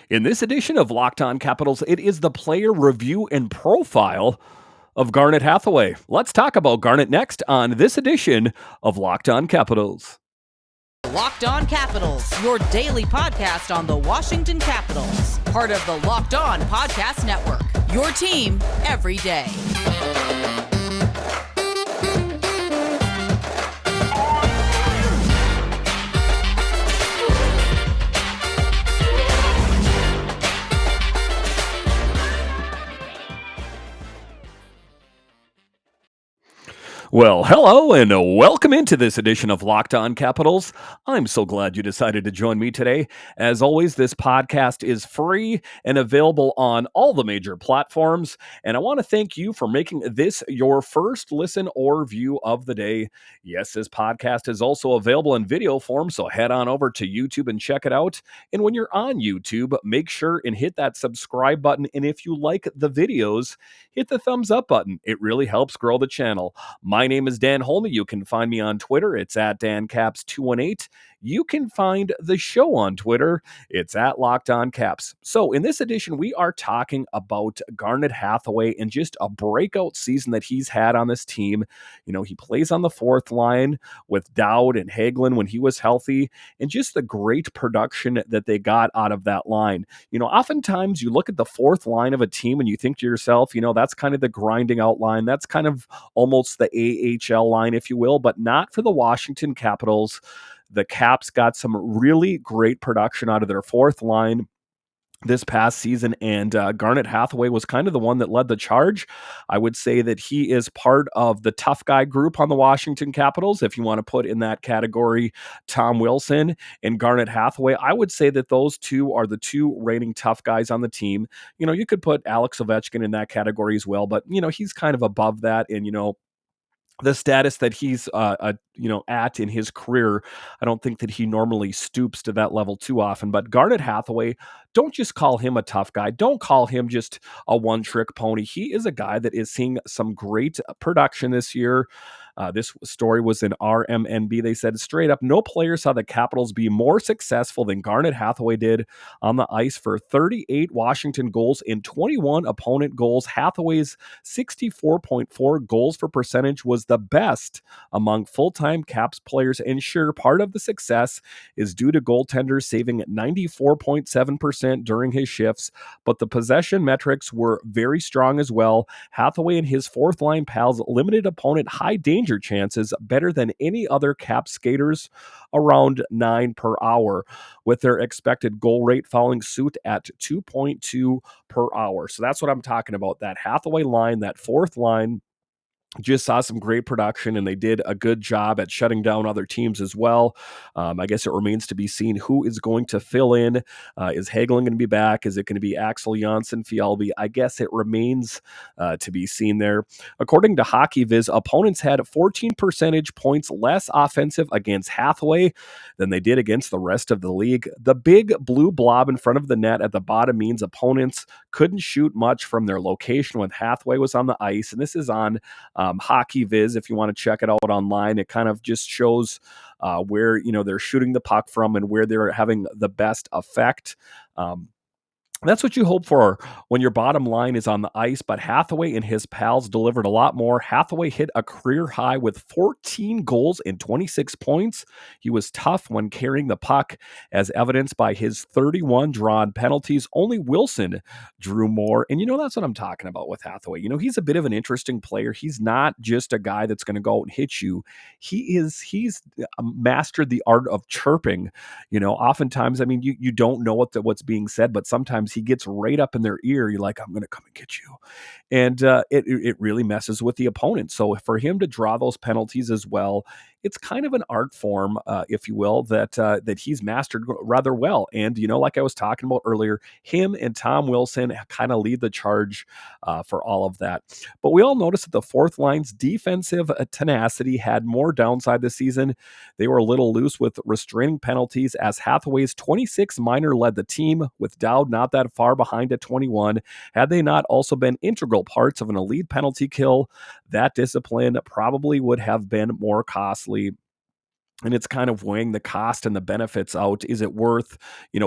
In this edition of Locked On Capitals, it is the player review and profile of Garnet Hathaway. Let's talk about Garnet next on this edition of Locked On Capitals. Locked On Capitals, your daily podcast on the Washington Capitals. Part of the Locked On Podcast Network, your team every day. Well, hello and welcome into this edition of Locked On Capitals. I'm so glad you decided to join me today. As always, this podcast is free and available on all the major platforms. And I want to thank you for making this your first listen or view of the day. Yes, this podcast is also available in video form, so head on over to YouTube and check it out. And when you're on YouTube, make sure and hit that subscribe button. And if you like the videos, hit the thumbs up button. It really helps grow the channel. My name is Dan Holme. You can find me on Twitter. It's at DanCaps218. You can find the show on Twitter. It's at Locked On Caps. So in this edition, we are talking about Garnet Hathaway and just a breakout season that he's had on this team. You know, he plays on the fourth line with Dowd and Hagelin when he was healthy, and just the great production that they got out of that line. You know, oftentimes you look at the fourth line of a team and you think to yourself, you know, that's kind of the grinding out line. That's kind of almost the AHL line, if you will, but not for the Washington Capitals. The Caps got some really great production out of their fourth line this past season, and Garnet Hathaway was kind of the one that led the charge. I would say that he is part of the tough guy group on the Washington Capitals. If you want to put in that category Tom Wilson and Garnet Hathaway, I would say that those two are the two reigning tough guys on the team. You know, you could put Alex Ovechkin in that category as well, but, you know, he's kind of above that. And, you know, the status that he's at in his career, I don't think that he normally stoops to that level too often. But Garnet Hathaway, don't just call him a tough guy. Don't call him just a one-trick pony. He is a guy that is seeing some great production this year. This story was in RMNB. They said straight up, no player saw the Capitals be more successful than Garnet Hathaway did on the ice for 38 Washington goals in 21 opponent goals. Hathaway's 64.4 goals for percentage was the best among full-time Caps players, and sure, part of the success is due to goaltenders saving 94.7% during his shifts, but the possession metrics were very strong as well. Hathaway and his fourth line pals limited opponent high danger chances better than any other Cap skaters, around 9 per hour, with their expected goal rate following suit at 2.2 per hour. So that's what I'm talking about. That Hathaway line, that fourth line, just saw some great production, and they did a good job at shutting down other teams as well. I guess it remains to be seen who is going to fill in. Is Hagelin going to be back? Is it going to be Axel Jonsson-Fjällby? I guess it remains to be seen there. According to HockeyViz, opponents had 14 percentage points less offensive against Hathaway than they did against the rest of the league. The big blue blob in front of the net at the bottom means opponents couldn't shoot much from their location when Hathaway was on the ice, and this is on HockeyViz. If you want to check it out online, it kind of just shows where, you know, they're shooting the puck from and where they're having the best effect. That's what you hope for when your bottom line is on the ice, but Hathaway and his pals delivered a lot more. Hathaway hit a career high with 14 goals and 26 points. He was tough when carrying the puck, as evidenced by his 31 drawn penalties. Only Wilson drew more, and you know, that's what I'm talking about with Hathaway. You know, he's a bit of an interesting player. He's not just a guy that's going to go out and hit you. He's mastered the art of chirping. You know, oftentimes, I mean, you don't know what's being said, but sometimes he gets right up in their ear. You're like, I'm going to come and get you. And it really messes with the opponent. So for him to draw those penalties as well, it's kind of an art form, if you will, that he's mastered rather well. And, you know, like I was talking about earlier, him and Tom Wilson kind of lead the charge for all of that. But we all noticed that the fourth line's defensive tenacity had more downside this season. They were a little loose with restraining penalties, as Hathaway's 26 minor led the team, with Dowd not that far behind at 21. Had they not also been integral parts of an elite penalty kill, that discipline probably would have been more costly. and it's kind of weighing the cost and the benefits out. Is it worth,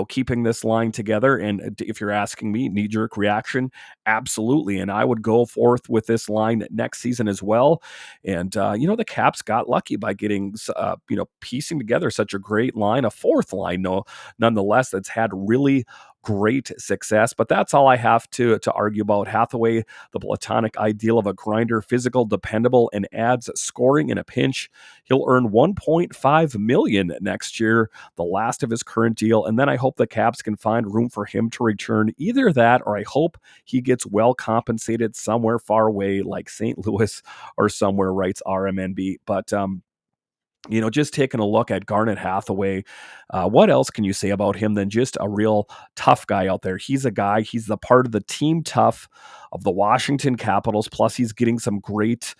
keeping this line together? And if you're asking me, knee jerk reaction, absolutely. And I would go forth with this line next season as well. And, the Caps got lucky by getting, piecing together such a great line, a fourth line, no, nonetheless, that's had really great success. But that's all I have to argue about. Hathaway, the platonic ideal of a grinder, physical, dependable, and adds scoring in a pinch. He'll earn 1.5 million next year, the last of his current deal, and then I hope the Caps can find room for him to return. Either that, or I hope he gets well compensated somewhere far away, like St. Louis or somewhere. Writes RMNB. But just taking a look at Garnet Hathaway, what else can you say about him than just a real tough guy out there? He's a guy, he's the part of the team tough of the Washington Capitals. Plus, he's getting some great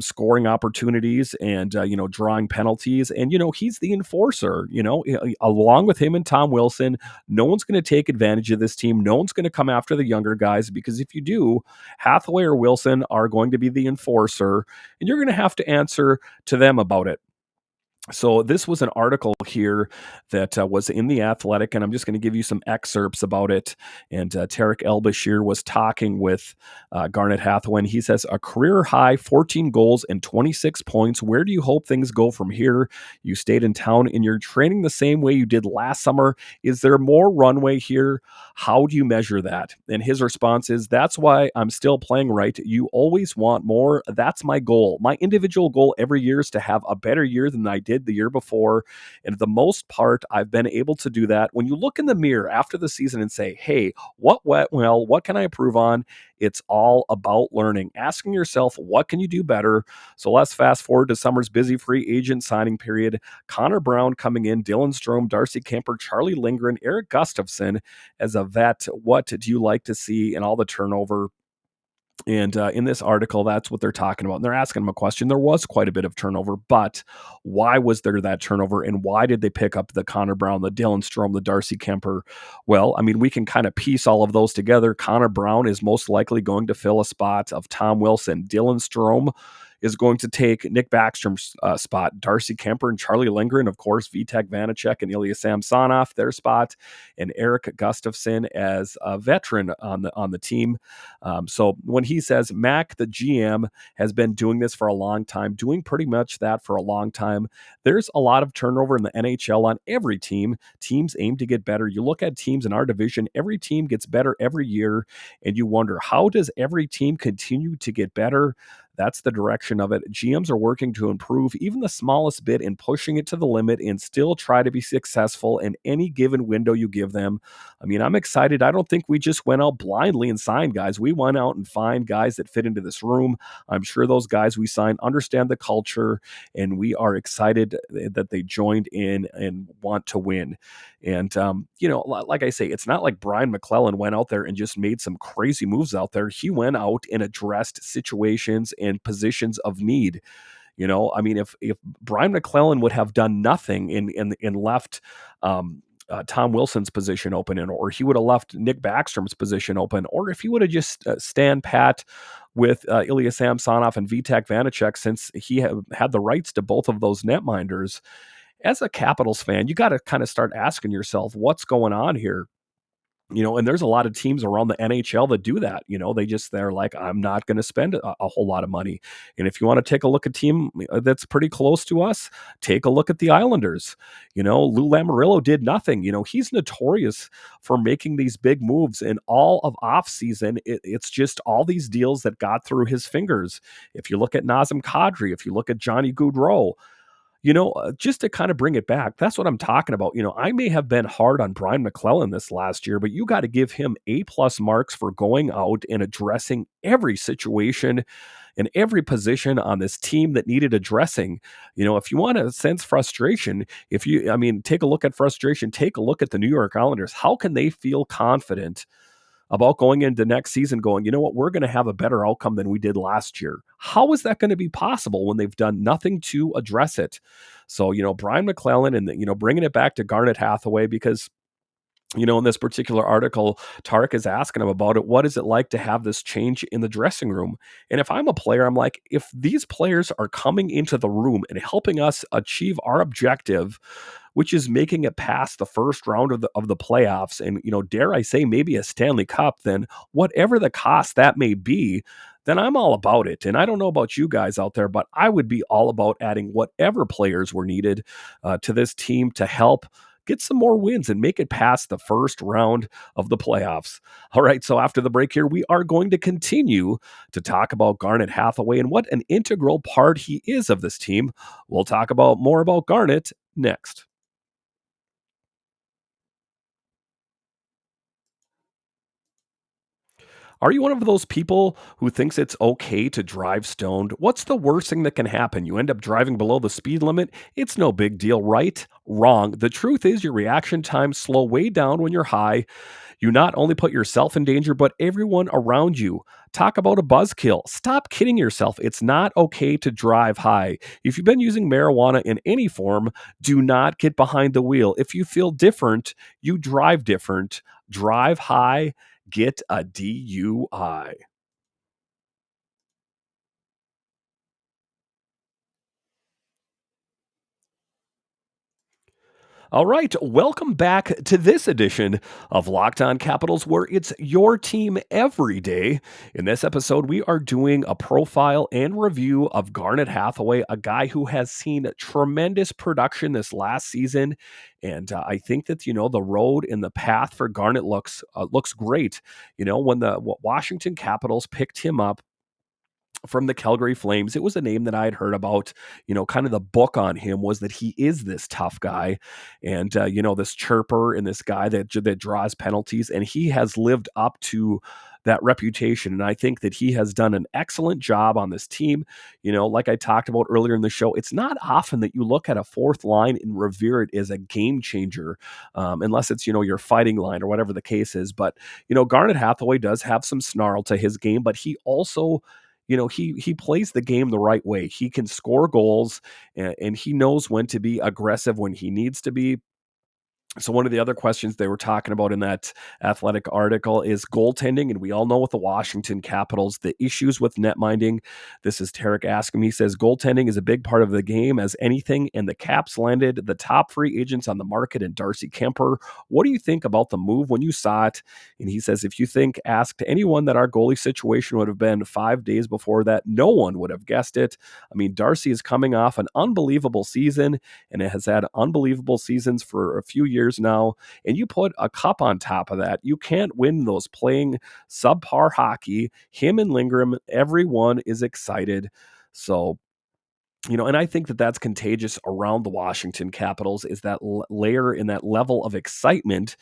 scoring opportunities and, drawing penalties. And, he's the enforcer, along with him and Tom Wilson. No one's going to take advantage of this team. No one's going to come after the younger guys, because if you do, Hathaway or Wilson are going to be the enforcer, and you're going to have to answer to them about it. So this was an article here that was in The Athletic, and I'm just going to give you some excerpts about it. And Tarek El-Bashir was talking with Garnet Hathaway, and he says, a career-high 14 goals and 26 points. Where do you hope things go from here? You stayed in town, and you're training the same way you did last summer. Is there more runway here? How do you measure that? And his response is, that's why I'm still playing right. You always want more. That's my goal. My individual goal every year is to have a better year than I did the year before. And for the most part, I've been able to do that. When you look in the mirror after the season and say, hey, what went well? What can I improve on? It's all about learning, asking yourself, what can you do better? So let's fast forward to summer's busy free agent signing period. Connor Brown coming in, Dylan Strome, Darcy Kemper, Charlie Lindgren, Eric Gustafson as a vet. What do you like to see in all the turnover? And in this article, that's what they're talking about. And they're asking him a question. There was quite a bit of turnover, but why was there that turnover? And why did they pick up the Connor Brown, the Dylan Strome, the Darcy Kemper? Well, I mean, we can kind of piece all of those together. Connor Brown is most likely going to fill a spot of Tom Wilson. Dylan Strome is going to take Nick Backstrom's spot. Darcy Kemper and Charlie Lindgren, of course, Vitek Vanacek and Ilya Samsonov, their spot, and Eric Gustafson as a veteran on the team. So when he says Mac, the GM, has been doing this for a long time, doing pretty much that for a long time, there's a lot of turnover in the NHL on every team. Teams aim to get better. You look at teams in our division, every team gets better every year, and you wonder, how does every team continue to get better? That's the direction of it. GMs are working to improve even the smallest bit and pushing it to the limit and still try to be successful in any given window you give them. I mean, I'm excited. I don't think we just went out blindly and signed guys. We went out and find guys that fit into this room. I'm sure those guys we signed understand the culture, and we are excited that they joined in and want to win. And, like I say, it's not like Brian McClellan went out there and just made some crazy moves out there. He went out and addressed situations and positions of need. I mean, if Brian McClellan would have done nothing and left Tom Wilson's position open, or he would have left Nick Backstrom's position open, or if he would have just stand pat with Ilya Samsonov and Vitek Vanacek, since he had the rights to both of those netminders. As a Capitals fan, you got to kind of start asking yourself, what's going on here? And there's a lot of teams around the NHL that do that. They're like, I'm not going to spend a whole lot of money. And if you want to take a look at a team that's pretty close to us, take a look at the Islanders. Lou Lamoriello did nothing. He's notorious for making these big moves, and all of off season, it's just all these deals that got through his fingers. If you look at Nazem Kadri, if you look at Johnny Gaudreau, just to kind of bring it back, that's what I'm talking about. I may have been hard on Brian McClellan this last year, but you got to give him A+ marks for going out and addressing every situation and every position on this team that needed addressing. If you want to sense frustration, take a look at frustration, take a look at the New York Islanders. How can they feel confident about going into next season going, you know what, we're going to have a better outcome than we did last year? How is that going to be possible when they've done nothing to address it? So, Brian McClellan and, bringing it back to Garnet Hathaway, because In this particular article, Tarek is asking him about it. What is it like to have this change in the dressing room? And if I'm a player, I'm like, if these players are coming into the room and helping us achieve our objective, which is making it past the first round of the playoffs, and dare I say, maybe a Stanley Cup, then whatever the cost that may be, then I'm all about it. And I don't know about you guys out there, but I would be all about adding whatever players were needed to this team to help get some more wins and make it past the first round of the playoffs. All right, so after the break here, we are going to continue to talk about Garnet Hathaway and what an integral part he is of this team. We'll talk about more about Garnet next. Are you one of those people who thinks it's okay to drive stoned? What's the worst thing that can happen? You end up driving below the speed limit? It's no big deal, right? Wrong. The truth is, your reaction times slow way down when you're high. You not only put yourself in danger, but everyone around you. Talk about a buzzkill. Stop kidding yourself. It's not okay to drive high. If you've been using marijuana in any form, do not get behind the wheel. If you feel different, you drive different. Drive high, get a DUI. All right, welcome back to this edition of Locked On Capitals, where it's your team every day. In this episode, we are doing a profile and review of Garnet Hathaway, a guy who has seen tremendous production this last season, and I think that the road and the path for Garnet looks great. When the Washington Capitals picked him up from the Calgary Flames. It was a name that I had heard about. Kind of the book on him was that he is this tough guy, and this chirper and this guy that draws penalties, and he has lived up to that reputation. And I think that he has done an excellent job on this team. Like I talked about earlier in the show, it's not often that you look at a fourth line and revere it as a game changer, unless it's your fighting line or whatever the case is. But Garnet Hathaway does have some snarl to his game, but he also he plays the game the right way. He can score goals, and he knows when to be aggressive when he needs to be. So one of the other questions they were talking about in that athletic article is goaltending, and we all know with the Washington Capitals the issues with net minding. This is Tarek asking me. He says goaltending is a big part of the game as anything, and the Caps landed the top free agents on the market in Darcy Kemper. What do you think about the move when you saw it? And he says if you think asked anyone that our goalie situation would have been 5 days before that, no one would have guessed it. I mean, Darcy is coming off an unbelievable season, and it has had unbelievable seasons for a few years now, and you put a cup on top of that, you can't win those playing subpar hockey. Him and Lindgren, everyone is excited. So, and I think that that's contagious around the Washington Capitals is that layer in that level of excitement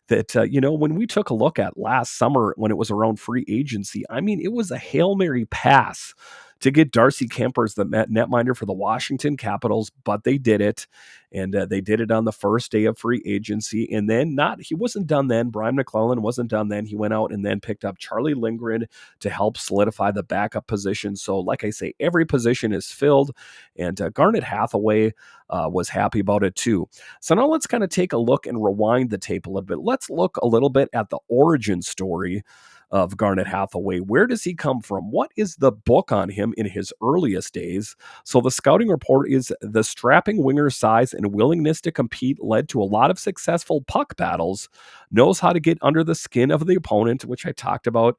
that, when we took a look at last summer when it was around free agency, I mean, it was a Hail Mary pass to get Darcy Kemper as the netminder for the Washington Capitals, but they did it, and they did it on the first day of free agency. And then he wasn't done then. Brian McClellan wasn't done then. He went out and then picked up Charlie Lindgren to help solidify the backup position. So, like I say, every position is filled, and Garnet Hathaway was happy about it too. So now let's kind of take a look and rewind the tape a little bit. Let's look a little bit at the origin story of Garnet Hathaway. Where does he come from? What is the book on him in his earliest days? So the scouting report is the strapping winger's size and willingness to compete led to a lot of successful puck battles, knows how to get under the skin of the opponent, which I talked about,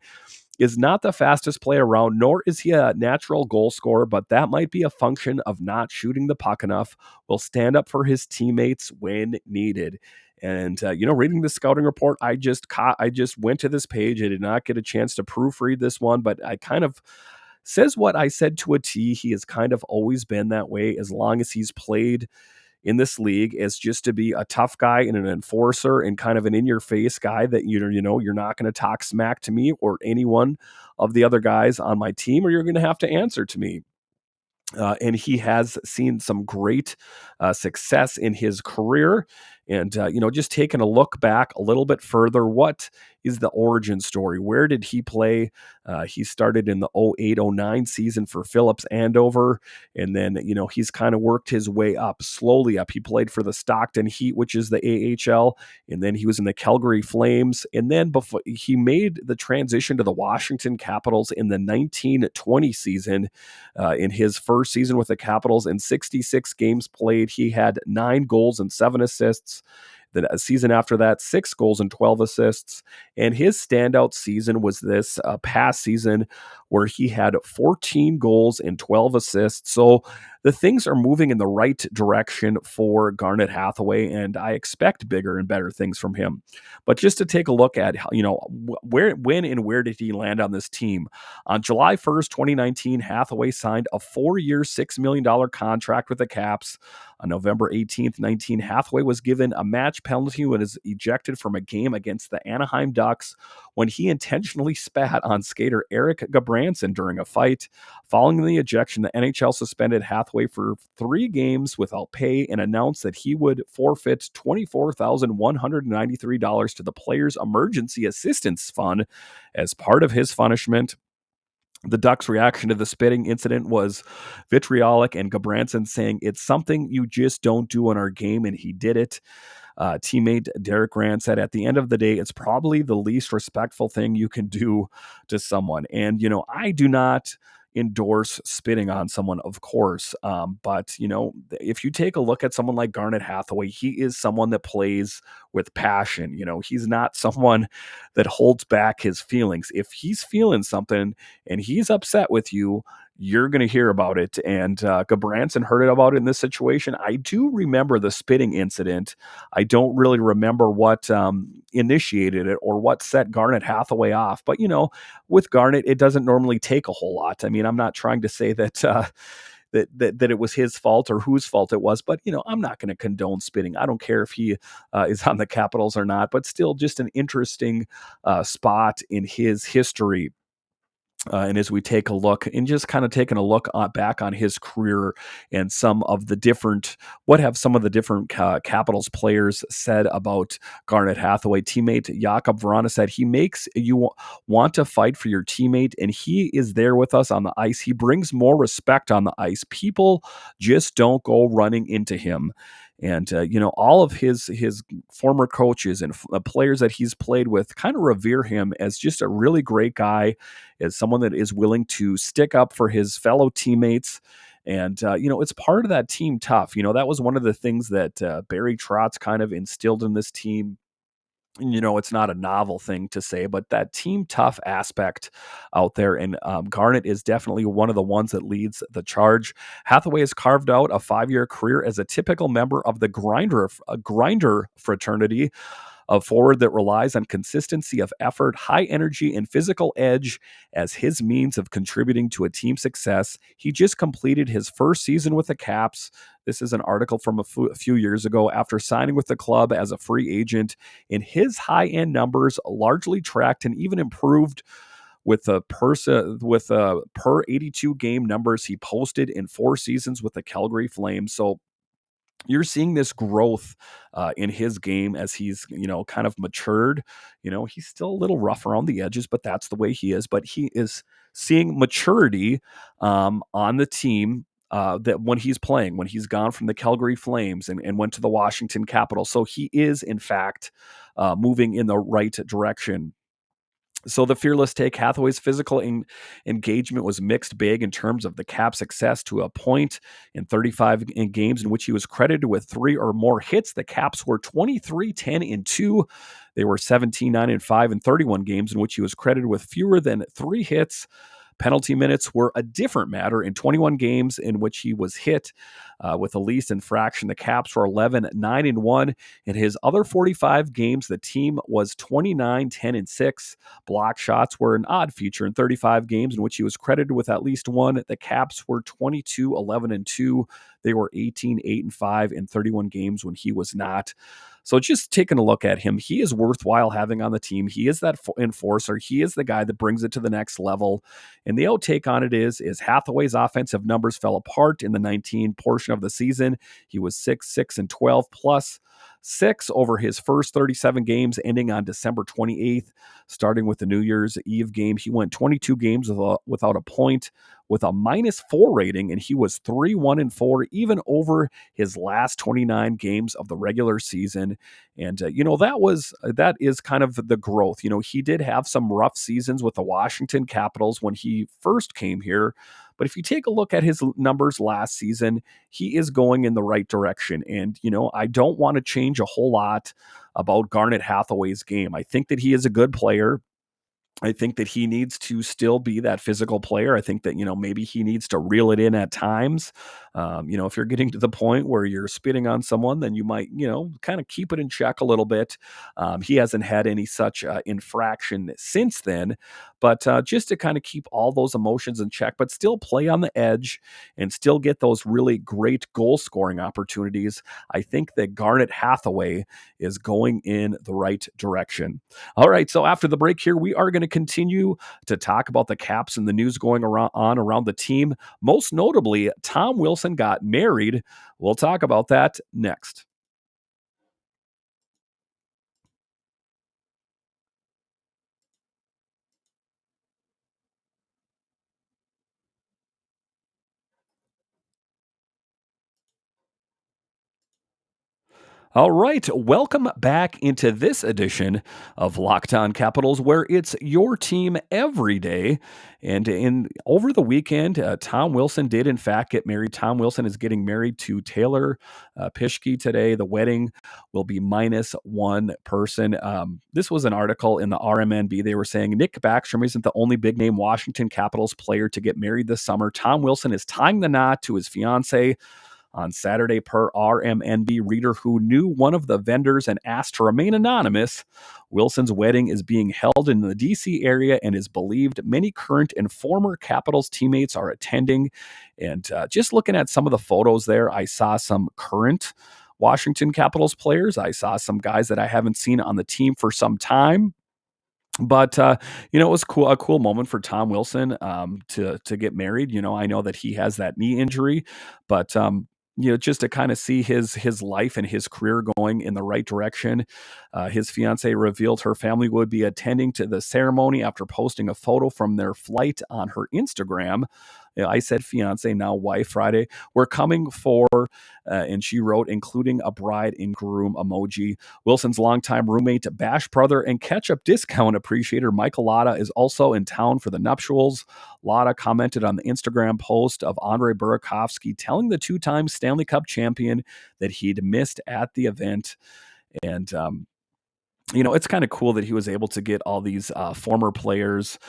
is not the fastest player around, nor is he a natural goal scorer, but that might be a function of not shooting the puck enough, will stand up for his teammates when needed. And reading the scouting report, I just went to this page. I did not get a chance to proofread this one, but I kind of says what I said to a T. He has kind of always been that way as long as he's played in this league, as just to be a tough guy and an enforcer and kind of an in-your-face guy that you're not going to talk smack to me or anyone of the other guys on my team, or you're going to have to answer to me. And he has seen some great success in his career. And, just taking a look back a little bit further, what is the origin story? Where did he play? He started in the 08-09 season for Phillips Andover. And then, he's kind of worked his way up, slowly up. He played for the Stockton Heat, which is the AHL. And then he was in the Calgary Flames. And then before he made the transition to the Washington Capitals in the 1920 season, in his first season with the Capitals. In 66 games played, he had 9 goals and 7 assists. The season after that, 6 goals and 12 assists. And his standout season was this past season where he had 14 goals and 12 assists. So the things are moving in the right direction for Garnet Hathaway, and I expect bigger and better things from him. But just to take a look at, when and where did he land on this team? On July 1st, 2019, Hathaway signed a 4-year, $6 million contract with the Caps. On November 18th, 19, Hathaway was given a match penalty when he was ejected from a game against the Anaheim Ducks when he intentionally spat on skater Eric Gabranson during a fight. Following the ejection, the NHL suspended Hathaway for 3 games without pay and announced that he would forfeit $24,193 to the Players' Emergency Assistance Fund as part of his punishment. The Ducks' reaction to the spitting incident was vitriolic, and Gabranson saying, "It's something you just don't do in our game," and he did it. Teammate Derek Grant said, "At the end of the day, it's probably the least respectful thing you can do to someone." And, I do not endorse spitting on someone, of course. But, if you take a look at someone like Garnet Hathaway, he is someone that plays with passion. He's not someone that holds back his feelings. If he's feeling something and he's upset with you, you're going to hear about it. And Gabranson heard about it in this situation. I do remember the spitting incident. I don't really remember what initiated it or what set Garnet Hathaway off. But, with Garnet, it doesn't normally take a whole lot. I mean, I'm not trying to say that that it was his fault or whose fault it was, but I'm not going to condone spitting. I don't care if he is on the Capitals or not, but still just an interesting spot in his history. And as we take a look and just kind of taking a look back on his career and what have some of the different Capitals players said about Garnet Hathaway. Teammate Jakob Vrana said, "He makes you want to fight for your teammate, and he is there with us on the ice. He brings more respect on the ice. People just don't go running into him." And, all of his former coaches and players that he's played with kind of revere him as just a really great guy, as someone that is willing to stick up for his fellow teammates. And, it's part of that team tough. That was one of the things that Barry Trotz kind of instilled in this team. It's not a novel thing to say, but that team tough aspect out there. And Garnet is definitely one of the ones that leads the charge. Hathaway has carved out a 5-year career as a typical member of the grinder fraternity, a forward that relies on consistency of effort, high energy, and physical edge as his means of contributing to a team's success. He just completed his first season with the Caps. This is an article from a few years ago. After signing with the club as a free agent, and his high-end numbers largely tracked and even improved with the per 82 game numbers he posted in 4 seasons with the Calgary Flames. So you're seeing this growth in his game as he's, kind of matured. He's still a little rough around the edges, but that's the way he is. But he is seeing maturity on the team that when he's gone from the Calgary Flames and went to the Washington Capitals. So he is, in fact, moving in the right direction. So the fearless take, Hathaway's physical engagement was mixed bag in terms of the Cap success to a point. In 35 games in which he was credited with 3 or more hits, the Caps were 23-10-2. They were 17-9-5 in 31 games in which he was credited with fewer than 3 hits. Penalty minutes were a different matter. In 21 games in which he was hit with the least infraction, the Caps were 11-9-1. In his other 45 games, the team was 29-10-6. Block shots were an odd feature in 35 games in which he was credited with at least 1. The Caps were 22-11-2. They were 18-8-5 in 31 games when he was not. So just taking a look at him, he is worthwhile having on the team. He is that enforcer. He is the guy that brings it to the next level. And the outtake on it is Hathaway's offensive numbers fell apart in the 19 portion of the season. He was 6-6-12 plus 6 over his first 37 games, ending on December 28th. Starting with the New Year's Eve game, he went 22 games without a point with a -4 rating, and he was 3-1-4, even over his last 29 games of the regular season. And that is kind of the growth. He did have some rough seasons with the Washington Capitals when he first came here. But if you take a look at his numbers last season, he is going in the right direction. And, I don't want to change a whole lot about Garnet Hathaway's game. I think that he is a good player. I think that he needs to still be that physical player. I think that, maybe he needs to reel it in at times. If you're getting to the point where you're spitting on someone, then you might, kind of keep it in check a little bit. He hasn't had any such infraction since then, but just to kind of keep all those emotions in check, but still play on the edge and still get those really great goal scoring opportunities. I think that Garnet Hathaway is going in the right direction. All right, so after the break here, we are going to continue to talk about the Caps and the news going around the team. Most notably, Tom Wilson got married. We'll talk about that next. All right, welcome back into this edition of Locked On Capitals, where it's your team every day. And over the weekend, Tom Wilson did in fact get married. Tom Wilson is getting married to Taylor Pischke today. The wedding will be minus one person. This was an article in the RMNB. They were saying Nick Backstrom isn't the only big name Washington Capitals player to get married this summer. Tom Wilson is tying the knot to his fiancee on Saturday, per RMNB reader who knew one of the vendors and asked to remain anonymous. Wilson's wedding is being held in the D.C. area and is believed many current and former Capitals teammates are attending. And just looking at some of the photos there, I saw some current Washington Capitals players. I saw some guys that I haven't seen on the team for some time. But it was a cool moment for Tom Wilson to get married. I know that he has that knee injury, but just to kind of see his life and his career going in the right direction. His fiance revealed her family would be attending to the ceremony after posting a photo from their flight on her Instagram. I said fiance, now wife. Friday, we're coming for, and she wrote, including a bride and groom emoji. Wilson's longtime roommate, Bash brother, and ketchup discount appreciator Michael Lotta is also in town for the nuptials. Lotta commented on the Instagram post of Andrei Burakovsky, telling the two-time Stanley Cup champion that he'd missed at the event. And it's kind of cool that he was able to get all these former players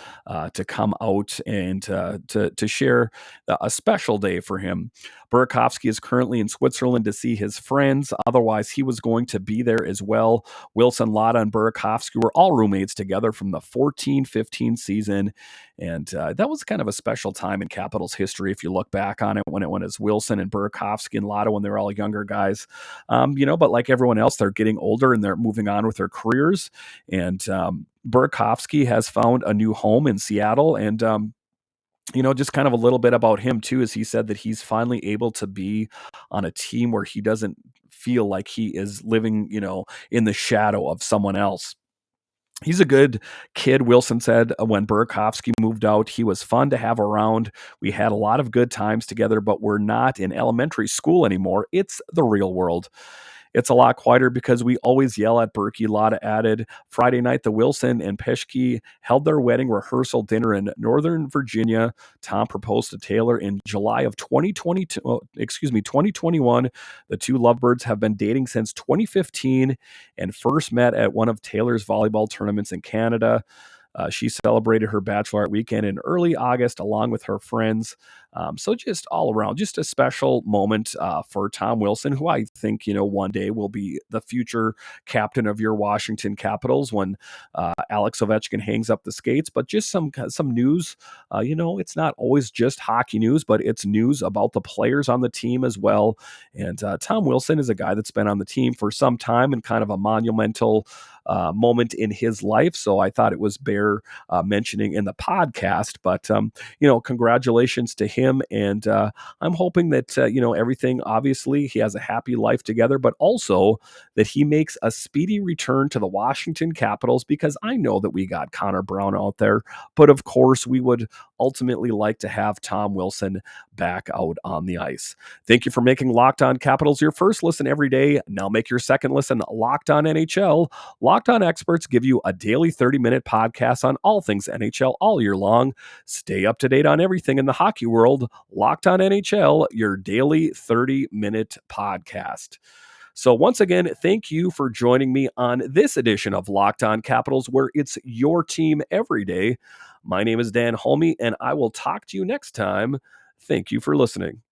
to come out and to share a special day for him. Burakovsky is currently in Switzerland to see his friends. Otherwise, he was going to be there as well. Wilson, Lotta, and Burakovsky were all roommates together from the 14-15 season. And that was kind of a special time in Capitals history if you look back on it, when it was Wilson and Burakovsky and Lotta when they were all younger guys. But like everyone else, they're getting older and they're moving on with their careers. And Burakovsky has found a new home in Seattle. And just kind of a little bit about him too, is he said that he's finally able to be on a team where he doesn't feel like he is living, in the shadow of someone else. He's a good kid, Wilson said. When Burakovsky moved out, he was fun to have around. We had a lot of good times together, but we're not in elementary school anymore. It's the real world. It's a lot quieter because we always yell at Berkey, Lotta added. Friday night, the Wilson and Pischke held their wedding rehearsal dinner in Northern Virginia. Tom proposed to Taylor in July of 2021. The two lovebirds have been dating since 2015 and first met at one of Taylor's volleyball tournaments in Canada. She celebrated her bachelorette weekend in early August along with her friends. So just all around, just a special moment for Tom Wilson, who I think, one day will be the future captain of your Washington Capitals when Alex Ovechkin hangs up the skates. But just some news. It's not always just hockey news, but it's news about the players on the team as well. And Tom Wilson is a guy that's been on the team for some time and kind of a monumental moment in his life. So I thought it was bear mentioning in the podcast. But congratulations to him, and I'm hoping that everything. Obviously, he has a happy life together, but also that he makes a speedy return to the Washington Capitals, because I know that we got Connor Brown out there, but of course we would ultimately like to have Tom Wilson back out on the ice. Thank you for making Locked On Capitals your first listen every day. Now make your second listen Locked On NHL. Locked On experts give you a daily 30-minute podcast on all things NHL all year long. Stay up to date on everything in the hockey world. Locked On NHL, your daily 30-minute podcast. So once again, thank you for joining me on this edition of Locked On Capitals, where it's your team every day. My name is Dan Holme, and I will talk to you next time. Thank you for listening.